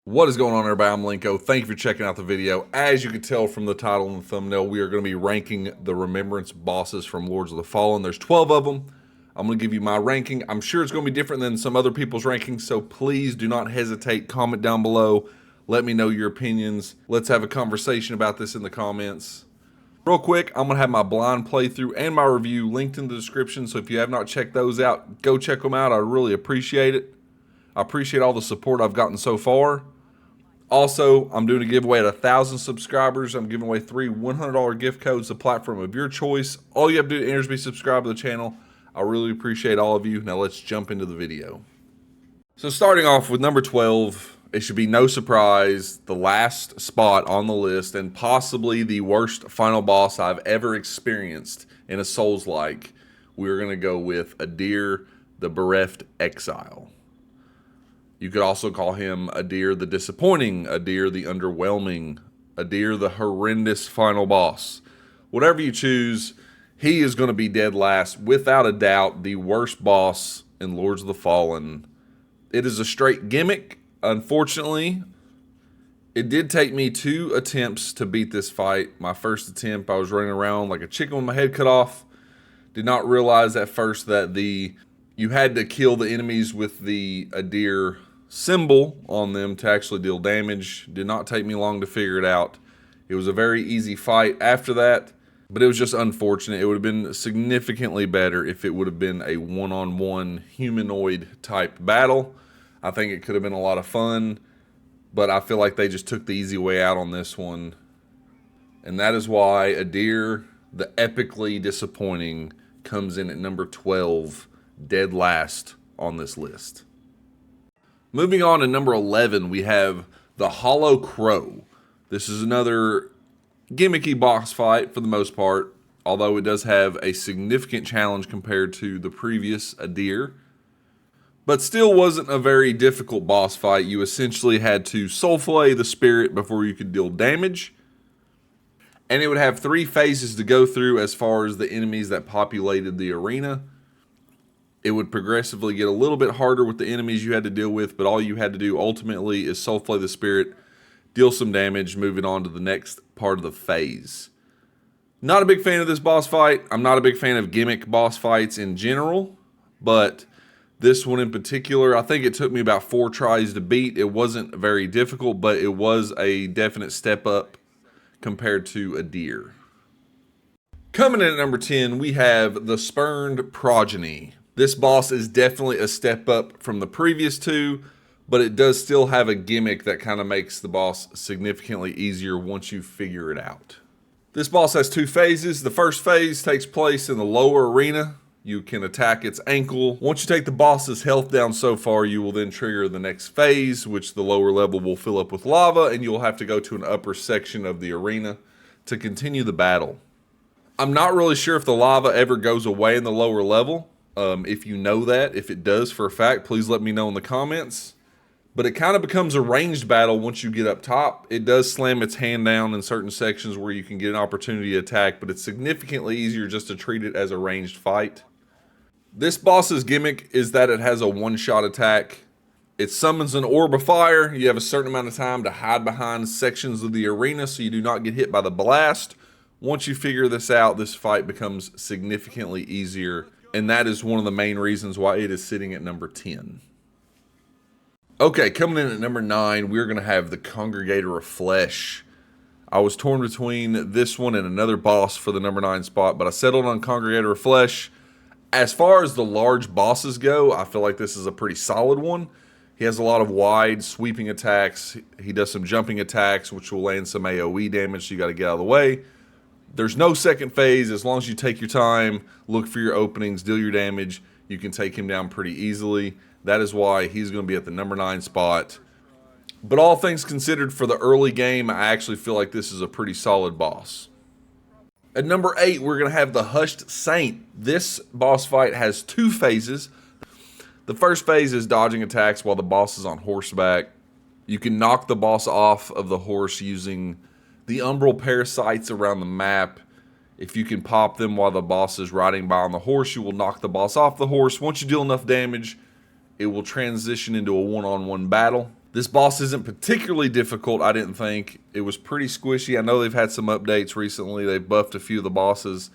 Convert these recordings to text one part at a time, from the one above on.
What is going on, everybody? I'm Linko. Thank you for checking out the video. As you can tell from the title and the thumbnail, we are going to be ranking the Remembrance bosses from Lords of the Fallen. There's 12 of them. I'm going to give you my ranking. I'm sure it's going to be different than some other people's rankings, so please do not hesitate. Comment down below. Let me know your opinions. Let's have a conversation about this in the comments. Real quick, I'm going to have my blind playthrough and my review linked in the description, so if you have not checked those out, go check them out. I really appreciate it. I appreciate all the support I've gotten so far. Also, I'm doing a giveaway at 1,000 subscribers. I'm giving away 3 $100 gift codes to a platform of your choice. All you have to do is be subscribed to the channel. I really appreciate all of you. Now let's jump into the video. So starting off with number 12, it should be no surprise, the last spot on the list and possibly the worst final boss I've ever experienced in a Souls-like. We're going to go with Adyr, the Bereft Exile. You could also call him Adyr the Disappointing, Adyr the Underwhelming, Adyr the Horrendous Final Boss. Whatever you choose, he is going to be dead last, without a doubt, the worst boss in Lords of the Fallen. It is a straight gimmick, unfortunately. It did take me 2 attempts to beat this fight. My first attempt, I was running around like a chicken with my head cut off. Did not realize at first that you had to kill the enemies with the Adyr symbol on them to actually deal damage. Did not take me long to figure it out. It was a very easy fight after that, but it was just unfortunate. It would have been significantly better if it would have been a one-on-one humanoid type battle. I think it could have been a lot of fun, but I feel like they just took the easy way out on this one. And that is why Adyr, the epically disappointing, comes in at number 12, dead last on this list. Moving on to number 11, we have the Hollow Crow. This is another gimmicky boss fight for the most part, although it does have a significant challenge compared to the previous Adyr. But still wasn't a very difficult boss fight. You essentially had to soul fillet the spirit before you could deal damage. And it would have 3 phases to go through as far as the enemies that populated the arena. It would progressively get a little bit harder with the enemies you had to deal with, but all you had to do ultimately is soul fillet the spirit, deal some damage, moving on to the next part of the phase. Not a big fan of this boss fight. I'm not a big fan of gimmick boss fights in general, but this one in particular, I think it took me about 4 tries to beat. It wasn't very difficult, but it was a definite step up compared to Adyr. Coming in at number 10, we have the Spurned Progeny. This boss is definitely a step up from the previous 2, but it does still have a gimmick that kind of makes the boss significantly easier once you figure it out. This boss has 2 phases. The first phase takes place in the lower arena. You can attack its ankle. Once you take the boss's health down so far, you will then trigger the next phase, which the lower level will fill up with lava, and you'll have to go to an upper section of the arena to continue the battle. I'm not really sure if the lava ever goes away in the lower level. If you know that, if it does for a fact, please let me know in the comments. But it kind of becomes a ranged battle once you get up top. It does slam its hand down in certain sections where you can get an opportunity to attack, but it's significantly easier just to treat it as a ranged fight. This boss's gimmick is that it has a one-shot attack. It summons an orb of fire. You have a certain amount of time to hide behind sections of the arena so you do not get hit by the blast. Once you figure this out, this fight becomes significantly easier. And that is one of the main reasons why it is sitting at number 10. Okay, coming in at number 9, we're going to have the Congregator of Flesh. I was torn between this one and another boss for the number 9 spot, but I settled on Congregator of Flesh. As far as the large bosses go, I feel like this is a pretty solid one. He has a lot of wide, sweeping attacks. He does some jumping attacks, which will land some AoE damage, so you got to get out of the way. There's no second phase. As long as you take your time, look for your openings, deal your damage, you can take him down pretty easily. That is why he's going to be at the number 9 spot. But all things considered, for the early game, I actually feel like this is a pretty solid boss. At number 8, we're going to have the Hushed Saint. This boss fight has 2 phases. The first phase is dodging attacks while the boss is on horseback. You can knock the boss off of the horse using the umbral parasites around the map. If you can pop them while the boss is riding by on the horse, you will knock the boss off the horse. Once you deal enough damage, it will transition into a one-on-one battle. This boss isn't particularly difficult, I didn't think. It was pretty squishy. I know they've had some updates recently. They've buffed a few of the bosses.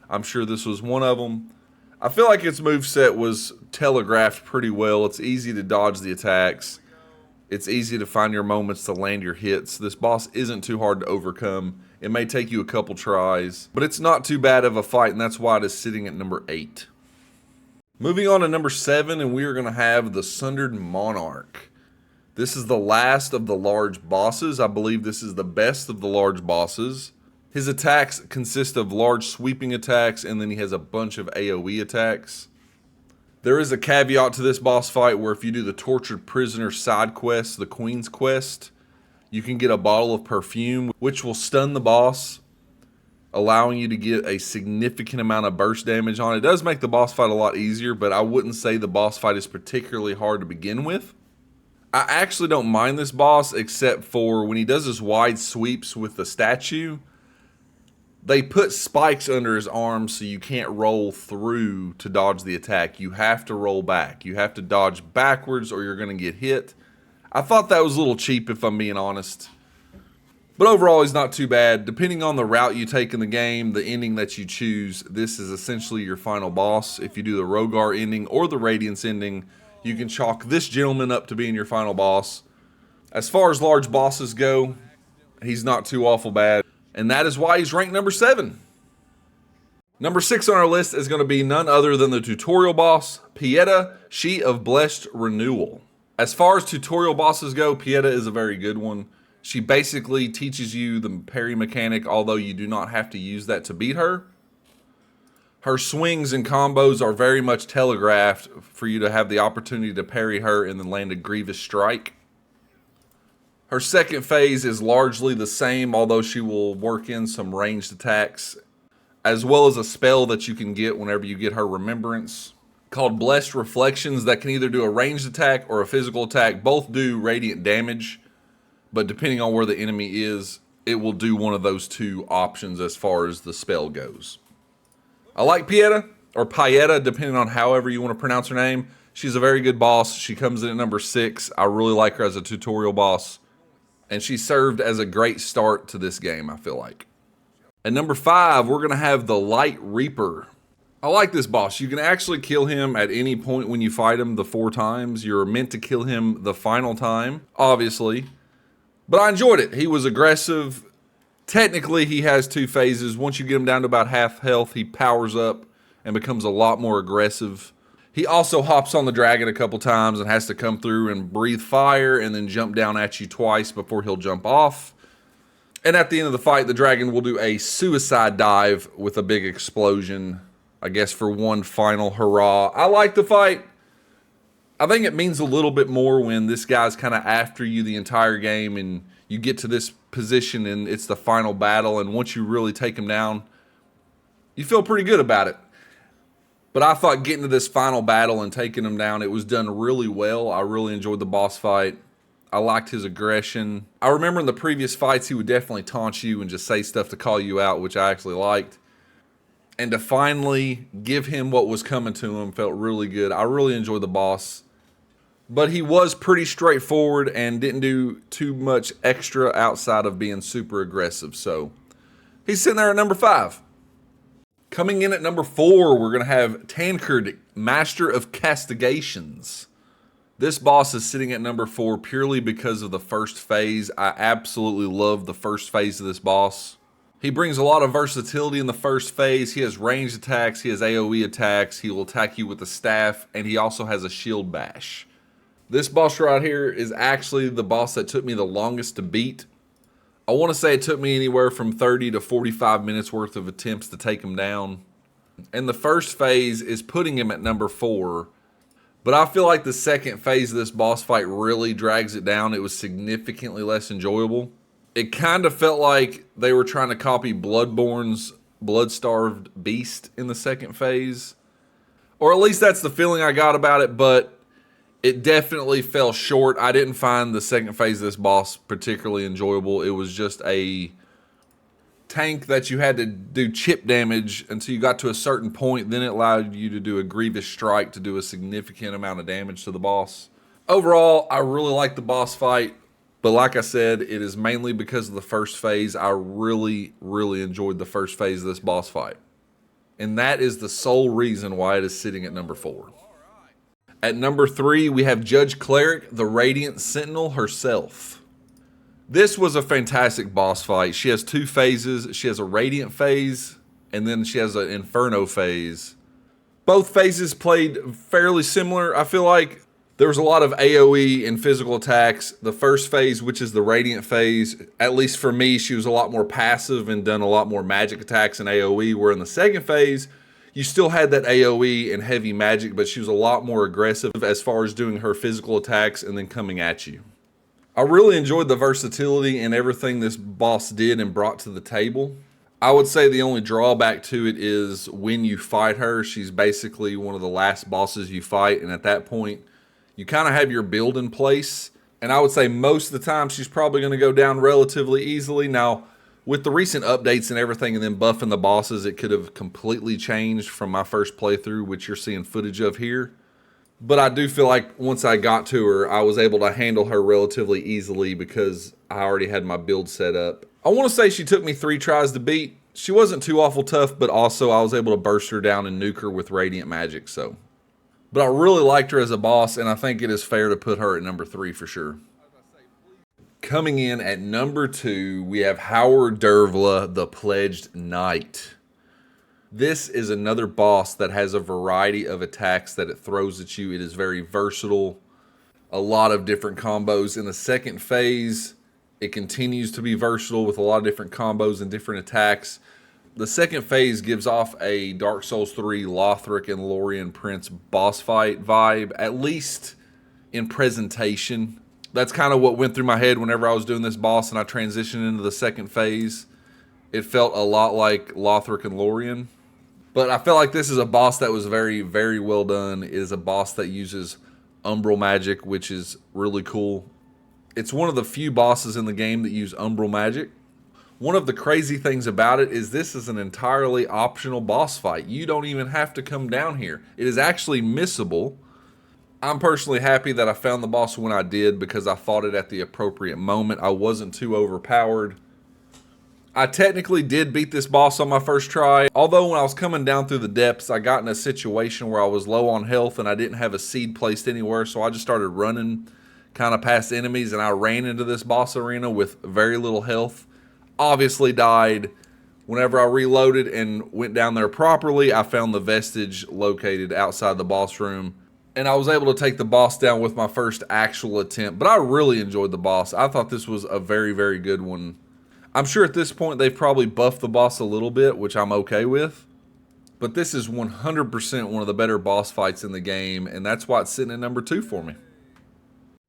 I'm sure this was one of them. I feel like its moveset was telegraphed pretty well. It's easy to dodge the attacks. It's easy to find your moments to land your hits. This boss isn't too hard to overcome. It may take you a couple tries, but it's not too bad of a fight, and that's why it is sitting at number 8. Moving on to number 7, and we are going to have the Sundered Monarch. This is the last of the large bosses. I believe this is the best of the large bosses. His attacks consist of large sweeping attacks, and then he has a bunch of AoE attacks. There is a caveat to this boss fight where if you do the Tortured Prisoner side quest, the Queen's Quest, you can get a bottle of perfume, which will stun the boss, allowing you to get a significant amount of burst damage on it. It does make the boss fight a lot easier, but I wouldn't say the boss fight is particularly hard to begin with. I actually don't mind this boss, except for when he does his wide sweeps with the statue. They put spikes under his arms so you can't roll through to dodge the attack. You have to roll back. You have to dodge backwards or you're going to get hit. I thought that was a little cheap, if I'm being honest. But overall, he's not too bad. Depending on the route you take in the game, the ending that you choose, this is essentially your final boss. If you do the Rogar ending or the Radiance ending, you can chalk this gentleman up to being your final boss. As far as large bosses go, he's not too awful bad. And that is why he's ranked number 7. Number 6 on our list is going to be none other than the tutorial boss, Pieta, she of Blessed Renewal. As far as tutorial bosses go, Pieta is a very good one. She basically teaches you the parry mechanic, although you do not have to use that to beat her. Her swings and combos are very much telegraphed for you to have the opportunity to parry her and then land a grievous strike. Her second phase is largely the same, although she will work in some ranged attacks, as well as a spell that you can get whenever you get her remembrance, called Blessed Reflections, that can either do a ranged attack or a physical attack. Both do radiant damage, but depending on where the enemy is, it will do one of those two options as far as the spell goes. I like Pieta, or Pieta, depending on however you want to pronounce her name. She's a very good boss. She comes in at number 6. I really like her as a tutorial boss. And she served as a great start to this game, I feel like. At number 5, we're going to have the Light Reaper. I like this boss. You can actually kill him at any point when you fight him the 4 times. You're meant to kill him the final time, obviously. But I enjoyed it. He was aggressive. Technically, he has 2 phases. Once you get him down to about half health, he powers up and becomes a lot more aggressive. He also hops on the dragon a couple times and has to come through and breathe fire and then jump down at you twice before he'll jump off. And at the end of the fight, the dragon will do a suicide dive with a big explosion, I guess, for one final hurrah. I like the fight. I think it means a little bit more when this guy's kind of after you the entire game and you get to this position and it's the final battle, and once you really take him down, you feel pretty good about it. But I thought getting to this final battle and taking him down, it was done really well. I really enjoyed the boss fight. I liked his aggression. I remember in the previous fights, he would definitely taunt you and just say stuff to call you out, which I actually liked. And to finally give him what was coming to him felt really good. I really enjoyed the boss. But he was pretty straightforward and didn't do too much extra outside of being super aggressive. So he's sitting there at number 5. Coming in at number 4, we're going to have Tancred, Master of Castigations. This boss is sitting at number 4 purely because of the first phase. I absolutely love the first phase of this boss. He brings a lot of versatility in the first phase. He has ranged attacks, he has AoE attacks, he will attack you with a staff, and he also has a shield bash. This boss right here is actually the boss that took me the longest to beat. I want to say it took me anywhere from 30 to 45 minutes worth of attempts to take him down. And the first phase is putting him at number 4. But I feel like the second phase of this boss fight really drags it down. It was significantly less enjoyable. It kind of felt like they were trying to copy Bloodborne's Blood-Starved Beast in the second phase. Or at least that's the feeling I got about it, but it definitely fell short. I didn't find the second phase of this boss particularly enjoyable. It was just a tank that you had to do chip damage until you got to a certain point. Then it allowed you to do a grievous strike to do a significant amount of damage to the boss. Overall, I really like the boss fight, but like I said, it is mainly because of the first phase. I really, really enjoyed the first phase of this boss fight. And that is the sole reason why it is sitting at number 4. At number 3, we have Judge Cleric, the Radiant Sentinel herself. This was a fantastic boss fight. She has 2 phases. She has a Radiant phase, and then she has an Inferno phase. Both phases played fairly similar. I feel like there was a lot of AoE and physical attacks. The first phase, which is the Radiant phase, at least for me, she was a lot more passive and done a lot more magic attacks and AoE, where in the second phase, you still had that AoE and heavy magic, but she was a lot more aggressive as far as doing her physical attacks and then coming at you. I really enjoyed the versatility and everything this boss did and brought to the table. I would say the only drawback to it is when you fight her, she's basically one of the last bosses you fight, and at that point, you kind of have your build in place. And I would say most of the time, she's probably going to go down relatively easily. Now, with the recent updates and everything and then buffing the bosses, it could have completely changed from my first playthrough, which you're seeing footage of here. But I do feel like once I got to her, I was able to handle her relatively easily because I already had my build set up. I want to say she took me 3 tries to beat. She wasn't too awful tough, but also I was able to burst her down and nuke her with Radiant Magic. But I really liked her as a boss, and I think it is fair to put her at number 3 for sure. Coming in at number 2, we have Howard Dervla, the Pledged Knight. This is another boss that has a variety of attacks that it throws at you. It is very versatile, a lot of different combos. In the second phase, it continues to be versatile with a lot of different combos and different attacks. The second phase gives off a Dark Souls 3 Lothric and Lorien Prince boss fight vibe, at least in presentation. That's kind of what went through my head whenever I was doing this boss and I transitioned into the second phase. It felt a lot like Lothric and Lorien. But I felt like this is a boss that was very, very well done. It is a boss that uses Umbral magic, which is really cool. It's one of the few bosses in the game that use Umbral magic. One of the crazy things about it is this is an entirely optional boss fight. You don't even have to come down here. It is actually missable. I'm personally happy that I found the boss when I did because I fought it at the appropriate moment. I wasn't too overpowered. I technically did beat this boss on my first try, although when I was coming down through the depths, I got in a situation where I was low on health and I didn't have a seed placed anywhere, so I just started running kind of past enemies and I ran into this boss arena with very little health. Obviously died. Whenever I reloaded and went down there properly, I found the vestige located outside the boss room, and I was able to take the boss down with my first actual attempt. But I really enjoyed the boss. I thought this was a very, very good one. I'm sure at this point they've probably buffed the boss a little bit, which I'm okay with. But this is 100% one of the better boss fights in the game, and that's why it's sitting at number 2 for me.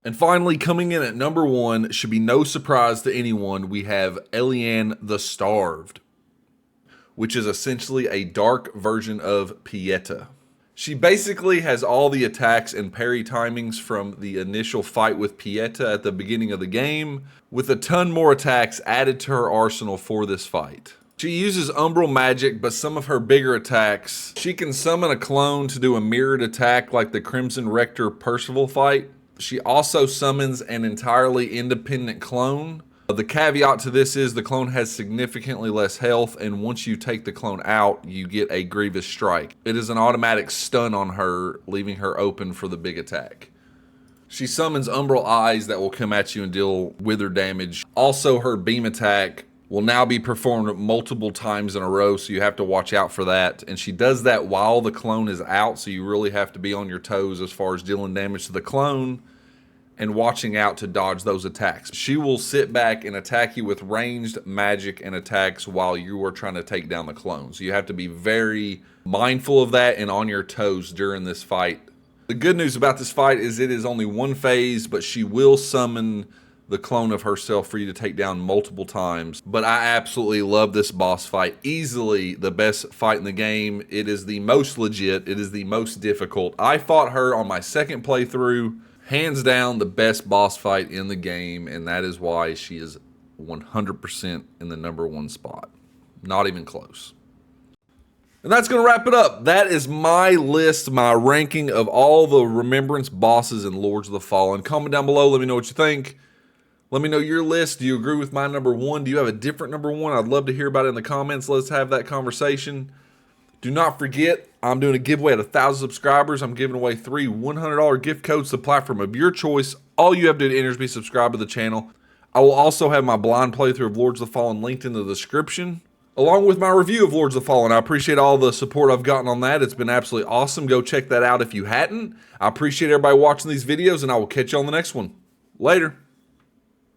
And finally, coming in at number 1, should be no surprise to anyone, we have Eliane the Starved, which is essentially a dark version of Pieta. She basically has all the attacks and parry timings from the initial fight with Pieta at the beginning of the game, with a ton more attacks added to her arsenal for this fight. She uses Umbral magic, but some of her bigger attacks, she can summon a clone to do a mirrored attack like the Crimson Rector Percival fight. She also summons an entirely independent clone. The caveat to this is the clone has significantly less health, and once you take the clone out, you get a Grievous Strike. It is an automatic stun on her, leaving her open for the big attack. She summons Umbral Eyes that will come at you and deal wither damage. Also, her beam attack will now be performed multiple times in a row, so you have to watch out for that. And she does that while the clone is out, so you really have to be on your toes as far as dealing damage to the clone and watching out to dodge those attacks. She will sit back and attack you with ranged magic and attacks while you are trying to take down the clone. So you have to be very mindful of that and on your toes during this fight. The good news about this fight is it is only one phase, but she will summon the clone of herself for you to take down multiple times. But I absolutely love this boss fight. Easily the best fight in the game. It is the most legit. It is the most difficult. I fought her on my second playthrough. Hands down the best boss fight in the game, and that is why she is 100% in the number 1 spot. Not even close. And that's going to wrap it up. That is my list, my ranking of all the Remembrance bosses in Lords of the Fallen. Comment down below. Let me know what you think. Let me know your list. Do you agree with my number one? Do you have a different number one? I'd love to hear about it in the comments. Let's have that conversation. Do not forget, I'm doing a giveaway at 1,000 subscribers. I'm giving away 3 $100 gift codes to the platform of your choice. All you have to do to enter is be subscribed to the channel. I will also have my blind playthrough of Lords of the Fallen linked in the description, along with my review of Lords of the Fallen. I appreciate all the support I've gotten on that. It's been absolutely awesome. Go check that out if you hadn't. I appreciate everybody watching these videos, and I will catch you on the next one. Later.